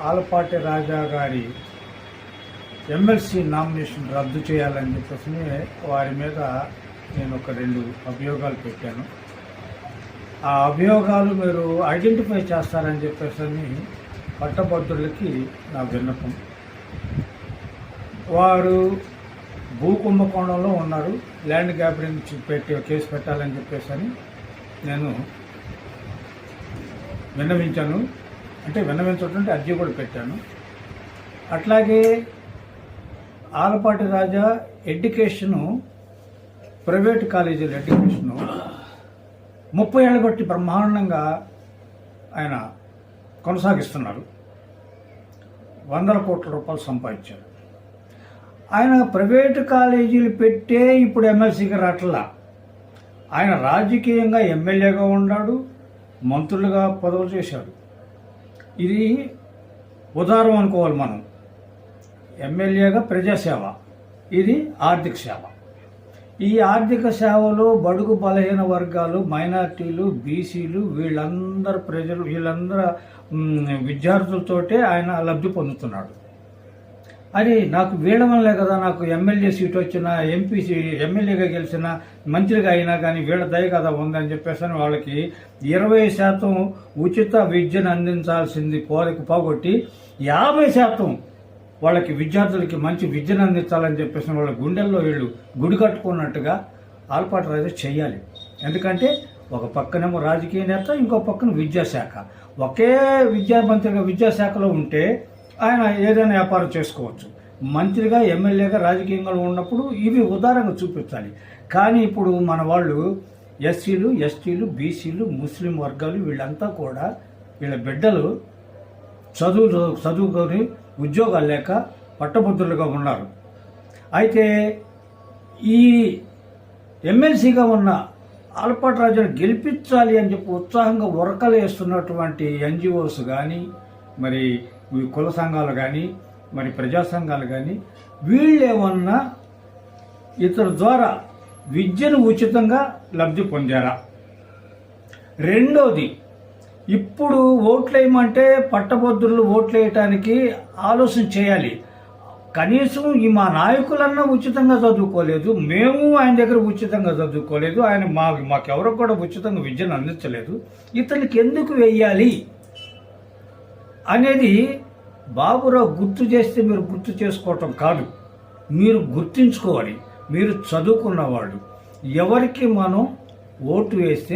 ఆలపాటి రాజా గారి MLC nomination రద్దు చేయాలని చెప్పేసి వారి మీద నేను ఒక 2 అభియోగాలు పెట్టాను. ఆ అభియోగాలు మీరు ఐడెంటిఫై చేస్తారని చెప్పేసి పట్టభద్రులకి నా విన్నపం. వారు భూ కుంభకోణంలో ఉన్నారు, ల్యాండ్ గ్యాబరింగ్ కేసు పెట్టాలని చెప్పేసి నేను విన్నవించాను. అంటే విన్నవించడం అర్జీ కూడా పెట్టాను. అట్లాగే ఆలపాటి రాజా ఎడ్యుకేషను, ప్రైవేట్ కాలేజీల ఎడ్యుకేషను 30 ఏళ్ళ బట్టి బ్రహ్మాండంగా ఆయన కొనసాగిస్తున్నారు. 100 కోట్ల రూపాయలు సంపాదించారు. ఆయన ప్రైవేటు కాలేజీలు పెట్టే ఇప్పుడు ఎమ్మెల్సీగా రావట్లా. ఆయన రాజకీయంగా ఎమ్మెల్యేగా ఉన్నాడు, మంత్రులుగా పదవులు చేశాడు. ఇది ఉదాహరణ అనుకోవాలి మనం. ఎమ్మెల్యేగా ప్రజాసేవ, ఇది ఆర్థిక సేవ. ఈ ఆర్థిక సేవలో బడుగు బలహీన వర్గాలు, మైనార్టీలు, బీసీలు వీళ్ళందరూ విద్యార్థులతోటే ఆయన లబ్ధి పొందుతున్నాడు. అది నాకు వీళ్ళ వల్లే కదా నాకు ఎమ్మెల్యే సీట్ వచ్చినా, ఎమ్మెల్యేగా గెలిచినా, మంత్రిగా అయినా కానీ వీళ్ళ దయ కదా ఉందని చెప్పేసి వాళ్ళకి 20% ఉచిత విద్యను అందించాల్సింది పోగొట్టి 50% వాళ్ళకి విద్యార్థులకి మంచి విద్యను అందించాలని చెప్పేసి వాళ్ళ గుండెల్లో వీళ్ళు గుడి కట్టుకున్నట్టుగా ఆలపాటి రాజా చెయ్యాలి. ఎందుకంటే ఒక పక్కనేమో రాజకీయ నేత, ఇంకో పక్కన విద్యాశాఖ. ఒకే విద్యామంత్రిగా విద్యాశాఖలో ఉంటే ఆయన ఏదైనా వ్యాపారం చేసుకోవచ్చు. మంత్రిగా, ఎమ్మెల్యేగా, రాజకీయంగా ఉన్నప్పుడు ఇవి ఉదారంగా చూపించాలి. కానీ ఇప్పుడు మన వాళ్ళు ఎస్సీలు, ఎస్టీలు, బీసీలు, ముస్లిం వర్గాలు వీళ్ళంతా కూడా వీళ్ళ బిడ్డలు చదువుకొని ఉద్యోగాలు లేక పట్టభద్రులుగా ఉన్నారు. అయితే ఈ ఎమ్మెల్సీగా ఉన్న ఆలపాటి రాజాను గెలిపించాలి అని చెప్పి ఉత్సాహంగా ఉరకలేస్తున్నటువంటి ఎన్జిఓస్ కానీ, మరి కుల సంఘాలు కానీ, మరి ప్రజా సంఘాలు కానీ వీళ్ళేమన్నా ఇతని ద్వారా విద్యను ఉచితంగా లబ్ధి పొందారా? రెండోది, ఇప్పుడు ఓట్లేయమంటే పట్టభద్రులు ఓట్లేయటానికి ఆలోచన చేయాలి. కనీసం మా నాయకులన్నా ఉచితంగా చదువుకోలేదు, మేము ఆయన దగ్గర ఉచితంగా చదువుకోలేదు, ఆయన మాకెవరో కూడా ఉచితంగా విద్యను అందించలేదు, ఇతనికి ఎందుకు వెయ్యాలి అనేది బాబురావు గుర్తు చేస్తే మీరు గుర్తు చేసుకోవటం కాదు, మీరు గుర్తించుకోవాలి. మీరు చదువుకున్నవాడు, ఎవరికి మనం ఓటు వేస్తే